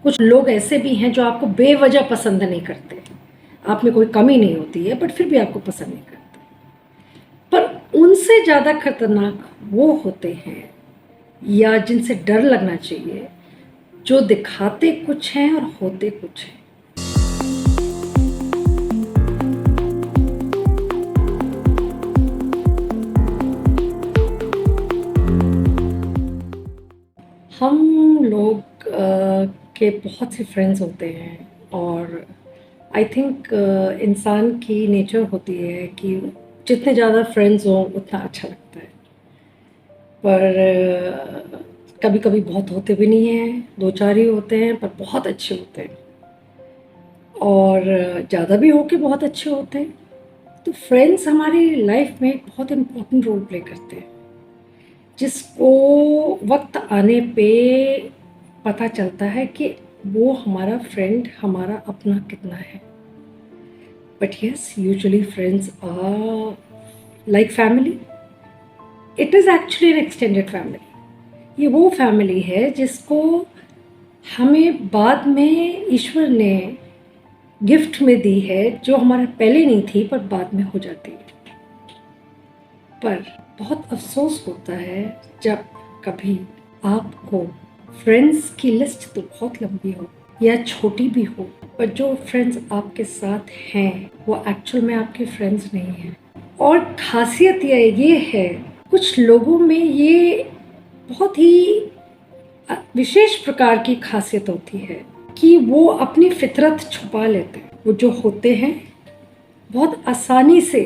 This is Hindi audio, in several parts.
कुछ लोग ऐसे भी हैं जो आपको बेवजह पसंद नहीं करते, आप में कोई कमी नहीं होती है बट फिर भी आपको पसंद नहीं करते। पर उनसे ज़्यादा खतरनाक वो होते हैं, या जिनसे डर लगना चाहिए, जो दिखाते कुछ हैं और होते कुछ हैं। हम लोग के बहुत से फ्रेंड्स होते हैं और आई थिंक इंसान की नेचर होती है कि जितने ज़्यादा फ्रेंड्स हों उतना अच्छा लगता है। पर कभी कभी बहुत होते भी नहीं हैं, दो चार ही होते हैं पर बहुत अच्छे होते हैं, और ज़्यादा भी हो के बहुत अच्छे होते हैं। तो फ्रेंड्स हमारी लाइफ में बहुत इम्पोर्टेंट रोल प्ले करते हैं, जिसको वक्त आने पे पता चलता है कि वो हमारा फ्रेंड हमारा अपना कितना है। But yes, usually friends are like family. It is actually an extended family. ये वो फैमिली है जिसको हमें बाद में ईश्वर ने गिफ्ट में दी है, जो हमारे पहले नहीं थी पर बाद में हो जाती है। पर बहुत अफसोस होता है जब कभी आपको फ्रेंड्स की लिस्ट तो बहुत लंबी हो या छोटी भी हो, पर जो फ्रेंड्स आपके साथ हैं वो एक्चुअल में आपके फ्रेंड्स नहीं हैं। और खासियत ये है, कुछ लोगों में ये बहुत ही विशेष प्रकार की खासियत होती है कि वो अपनी फितरत छुपा लेते हैं। वो जो होते हैं बहुत आसानी से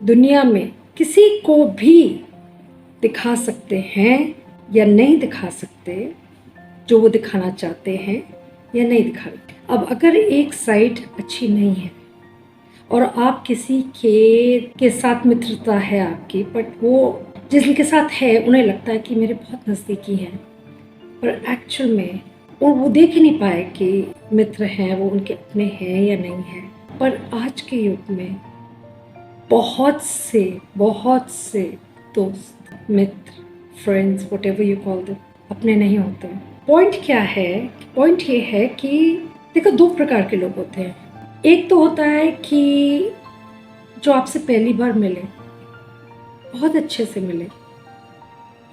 दुनिया में किसी को भी दिखा सकते हैं या नहीं दिखा सकते, जो वो दिखाना चाहते हैं या नहीं दिखाना। अब अगर एक साइड अच्छी नहीं है और आप किसी के साथ मित्रता है आपकी, बट वो जिनके साथ है उन्हें लगता है कि मेरे बहुत नज़दीकी हैं, पर एक्चुअल में वो देख ही नहीं पाए कि मित्र हैं वो उनके अपने हैं या नहीं हैं। पर आज के युग में बहुत से दोस्त, मित्र, friends, whatever you call them, अपने नहीं होते। पॉइंट क्या है? पॉइंट ये है कि देखो, दो प्रकार के लोग होते हैं। एक तो होता है कि जो आपसे पहली बार मिले, बहुत अच्छे से मिले,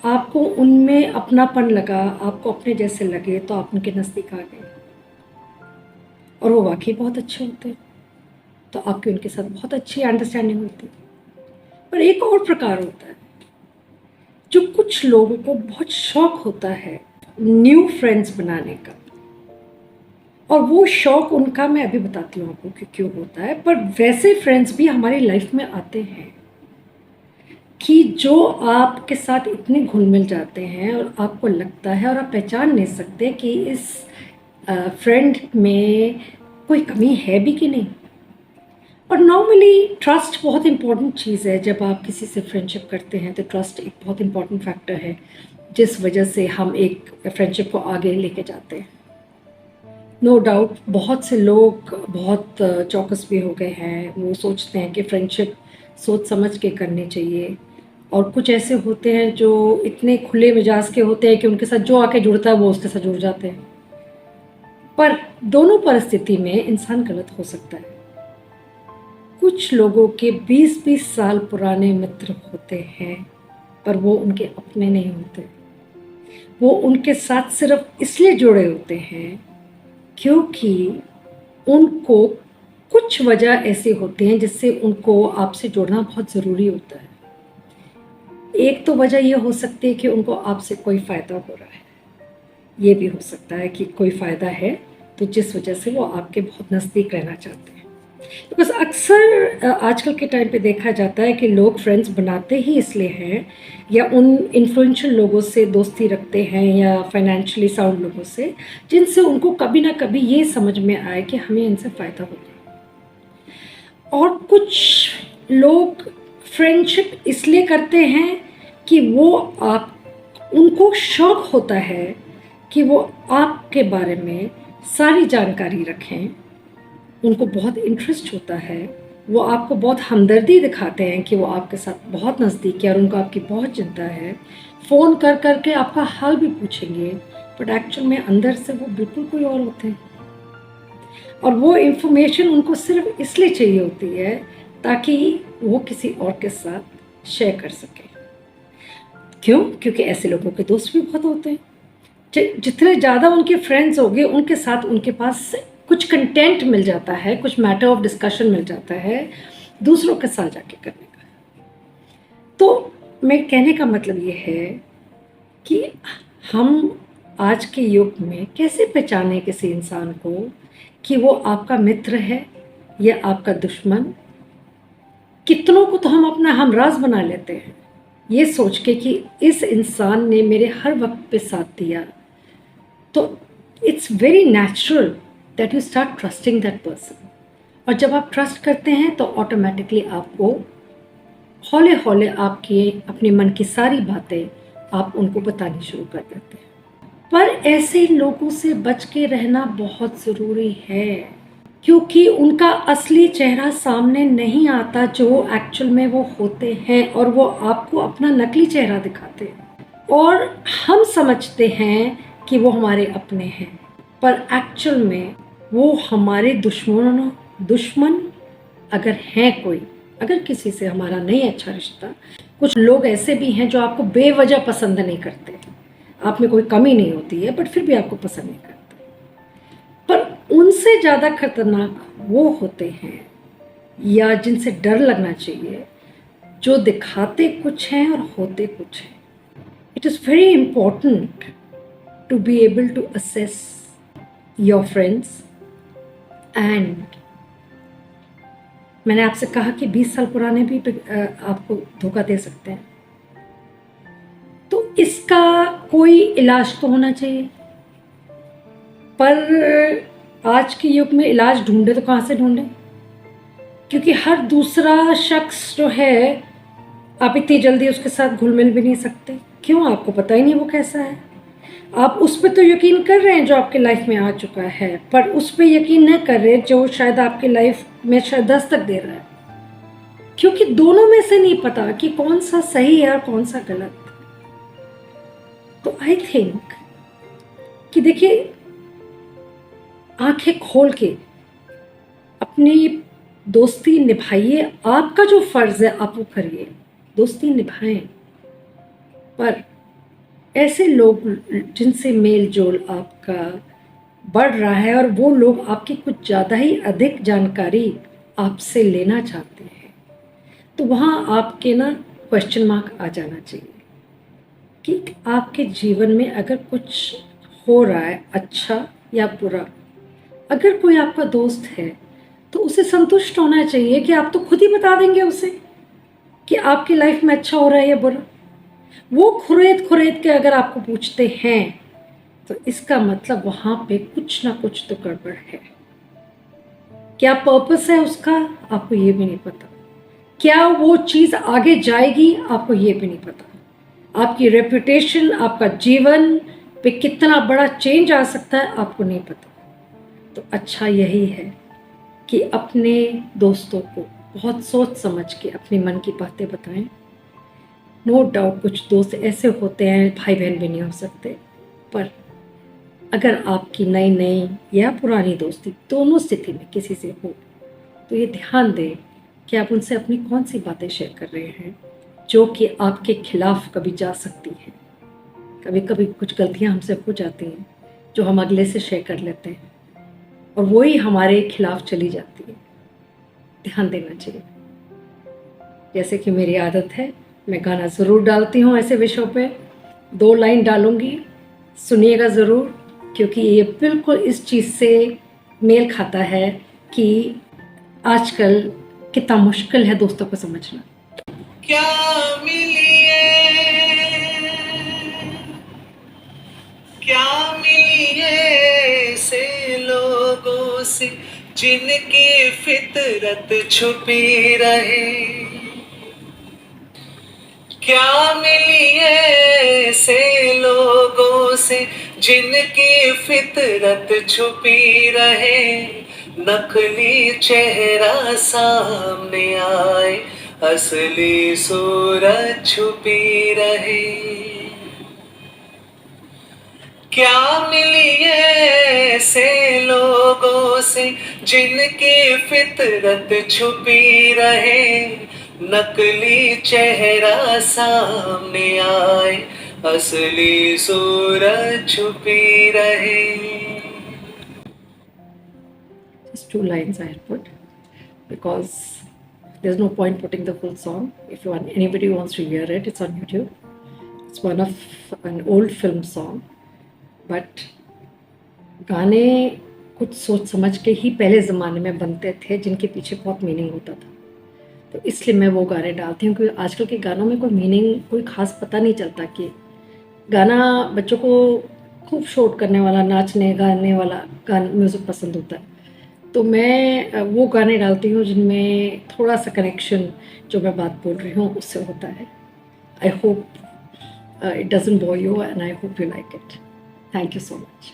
आपको उनमें अपनापन लगा, आपको अपने जैसे लगे, तो आप उनके नज़दीक आ गए और वो वाकई बहुत अच्छे होते हैं, तो आपकी उनके साथ बहुत अच्छी अंडरस्टैंडिंग होती है। पर एक और प्रकार होता है, जो कुछ लोगों को बहुत शौक होता है न्यू फ्रेंड्स बनाने का, और वो शौक उनका मैं अभी बताती हूँ आपको कि क्यों होता है। पर वैसे फ्रेंड्स भी हमारी लाइफ में आते हैं कि जो आपके साथ इतने घुल मिल जाते हैं और आपको लगता है और आप पहचान नहीं सकते कि इस फ्रेंड में कोई कमी है भी कि नहीं। और नॉर्मली ट्रस्ट बहुत इम्पॉर्टेंट चीज़ है। जब आप किसी से फ्रेंडशिप करते हैं तो ट्रस्ट एक बहुत इम्पॉर्टेंट फैक्टर है, जिस वजह से हम एक फ्रेंडशिप को आगे लेके जाते हैं। नो डाउट बहुत से लोग बहुत चौकस भी हो गए हैं, वो सोचते हैं कि फ्रेंडशिप सोच समझ के करनी चाहिए, और कुछ ऐसे होते हैं जो इतने खुले मिजाज के होते हैं कि उनके साथ जो आके जुड़ता है वो उसके साथ जुड़ जाते हैं। पर दोनों परिस्थिति में इंसान गलत हो सकता है। कुछ लोगों के 20-20 साल पुराने मित्र होते हैं, पर वो उनके अपने नहीं होते। वो उनके साथ सिर्फ इसलिए जुड़े होते हैं क्योंकि उनको कुछ वजह ऐसी होती हैं जिससे उनको आपसे जुड़ना बहुत ज़रूरी होता है। एक तो वजह ये हो सकती है कि उनको आपसे कोई फ़ायदा हो रहा है, ये भी हो सकता है कि कोई फ़ायदा है तो जिस वजह से वो आपके बहुत नज़दीक रहना चाहते हैं। बिकॉज अक्सर आजकल के टाइम पे देखा जाता है कि लोग फ्रेंड्स बनाते ही इसलिए हैं, या उन इन्फ्लुएंशियल लोगों से दोस्ती रखते हैं या फाइनेंशियली साउंड लोगों से, जिनसे उनको कभी ना कभी ये समझ में आए कि हमें इनसे फ़ायदा होगा। और कुछ लोग फ्रेंडशिप इसलिए करते हैं कि वो उनको शौक होता है कि वो आपके बारे में सारी जानकारी रखें, उनको बहुत इंटरेस्ट होता है, वो आपको बहुत हमदर्दी दिखाते हैं कि वो आपके साथ बहुत नज़दीक है और उनको आपकी बहुत चिंता है। फ़ोन कर कर के आपका हाल भी पूछेंगे बट एक्चुअल में अंदर से वो बिल्कुल कोई और होते हैं। और वो इन्फॉर्मेशन उनको सिर्फ इसलिए चाहिए होती है ताकि वो किसी और के साथ शेयर कर सके। क्यों? क्योंकि ऐसे लोगों के दोस्त भी बहुत होते हैं। जितने ज़्यादा उनके फ्रेंड्स होंगे उनके साथ उनके पास कुछ कंटेंट मिल जाता है, कुछ मैटर ऑफ डिस्कशन मिल जाता है दूसरों के साथ जाके करने का। तो मैं कहने का मतलब ये है कि हम आज के युग में कैसे पहचाने किसी इंसान को कि वो आपका मित्र है या आपका दुश्मन। कितनों को तो हम अपना हमराज बना लेते हैं ये सोच के कि इस इंसान ने मेरे हर वक्त पे साथ दिया। तो it's very natural that you start trusting that person. और जब आप ट्रस्ट करते हैं तो ऑटोमेटिकली आपको हौले हौले आपकी अपने मन की सारी बातें आप उनको बतानी शुरू कर देते हैं। पर ऐसे लोगों से बच के रहना बहुत ज़रूरी है क्योंकि उनका असली चेहरा सामने नहीं आता जो एक्चुअल में वो होते हैं, और वो आपको अपना नकली चेहरा दिखाते हैं और हम समझते हैं कि वो हमारे अपने हैं, पर एक्चुअल में वो हमारे दुश्मन अगर हैं कोई, अगर किसी से हमारा नहीं अच्छा रिश्ता। कुछ लोग ऐसे भी हैं जो आपको बेवजह पसंद नहीं करते, आप में कोई कमी नहीं होती है बट फिर भी आपको पसंद नहीं करते। पर उनसे ज़्यादा खतरनाक वो होते हैं या जिनसे डर लगना चाहिए, जो दिखाते कुछ हैं और होते कुछ हैं। It is very important to be able to assess your friends. And मैंने आपसे कहा कि 20 साल पुराने भी आपको धोखा दे सकते हैं, तो इसका कोई इलाज तो होना चाहिए। पर आज के युग में इलाज ढूंढे तो कहाँ से ढूंढे, क्योंकि हर दूसरा शख्स जो है आप इतनी जल्दी उसके साथ घुल मिल भी नहीं सकते। क्यों? आपको पता ही नहीं वो कैसा है। आप उस पर तो यकीन कर रहे हैं जो आपके लाइफ में आ चुका है, पर उस पर यकीन नहीं कर रहे जो शायद आपके लाइफ में शायद दस्तक दे रहा है, क्योंकि दोनों में से नहीं पता कि कौन सा सही है और कौन सा गलत। तो आई थिंक कि देखिए, आंखें खोल के अपनी दोस्ती निभाइए। आपका जो फर्ज है आप वो करिए, दोस्ती निभाएं। पर ऐसे लोग जिनसे मेल जोल आपका बढ़ रहा है और वो लोग आपकी कुछ ज़्यादा ही अधिक जानकारी आपसे लेना चाहते हैं, तो वहाँ आपके ना क्वेश्चन मार्क आ जाना चाहिए कि आपके जीवन में अगर कुछ हो रहा है अच्छा या बुरा, अगर कोई आपका दोस्त है तो उसे संतुष्ट होना चाहिए कि आप तो खुद ही बता देंगे उसे कि आपकी लाइफ में अच्छा हो रहा है या बुरा। वो खुरेद खुरेद के अगर आपको पूछते हैं तो इसका मतलब वहाँ पे कुछ ना कुछ तो गड़बड़ है। क्या पर्पस है उसका, आपको ये भी नहीं पता। क्या वो चीज़ आगे जाएगी, आपको ये भी नहीं पता। आपकी रेपुटेशन, आपका जीवन पे कितना बड़ा चेंज आ सकता है, आपको नहीं पता। तो अच्छा यही है कि अपने दोस्तों को बहुत सोच समझ के अपने मन की बातें बताएं। नो डाउट कुछ दोस्त ऐसे होते हैं, भाई बहन भी नहीं हो सकते, पर अगर आपकी नई नई या पुरानी दोस्ती दोनों स्थिति में किसी से हो तो ये ध्यान दें कि आप उनसे अपनी कौन सी बातें शेयर कर रहे हैं जो कि आपके खिलाफ कभी जा सकती हैं। कभी कभी कुछ गलतियां हमसे हो जाती हैं जो हम अगले से शेयर कर लेते हैं और वही हमारे खिलाफ चली जाती है। ध्यान देना चाहिए। जैसे कि मेरी आदत है, मैं गाना ज़रूर डालती हूँ ऐसे विषयों पे, 2 लाइन डालूंगी, सुनिएगा ज़रूर, क्योंकि ये बिल्कुल इस चीज़ से मेल खाता है कि आजकल कितना मुश्किल है दोस्तों को समझना। क्या मिलिए, क्या मिलिए से लोगों से जिनकी फितरत छुपी रहे। क्या मिलिए से लोगों से जिनकी फितरत छुपी रहे। नकली चेहरा सामने आए, असली सूरत छुपी रहे। क्या मिली ऐसे लोगों से जिनकी फितरत छुपी रहे, नकली चेहरा सामने आए, असली सूरत छुपी रहे. Just 2 lines I had put because there's no point putting the full song. If anybody wants to hear it, it's on YouTube. It's one of an old film song, but गाने कुछ सोच समझ के ही पहले ज़माने में बनते थे जिनके पीछे बहुत मीनिंग होता था. तो इसलिए मैं वो गाने डालती हूँ क्योंकि आजकल के गानों में कोई मीनिंग कोई ख़ास पता नहीं चलता कि गाना बच्चों को खूब शॉर्ट करने वाला, नाचने गाने वाला म्यूज़िक पसंद होता है. तो मैं वो गाने डालती हूँ जिनमें थोड़ा-सा कनेक्शन जो मैं बात बोल रही हूँ उससे होता है. I hope it doesn't bore you and I hope you like it. Thank you so much.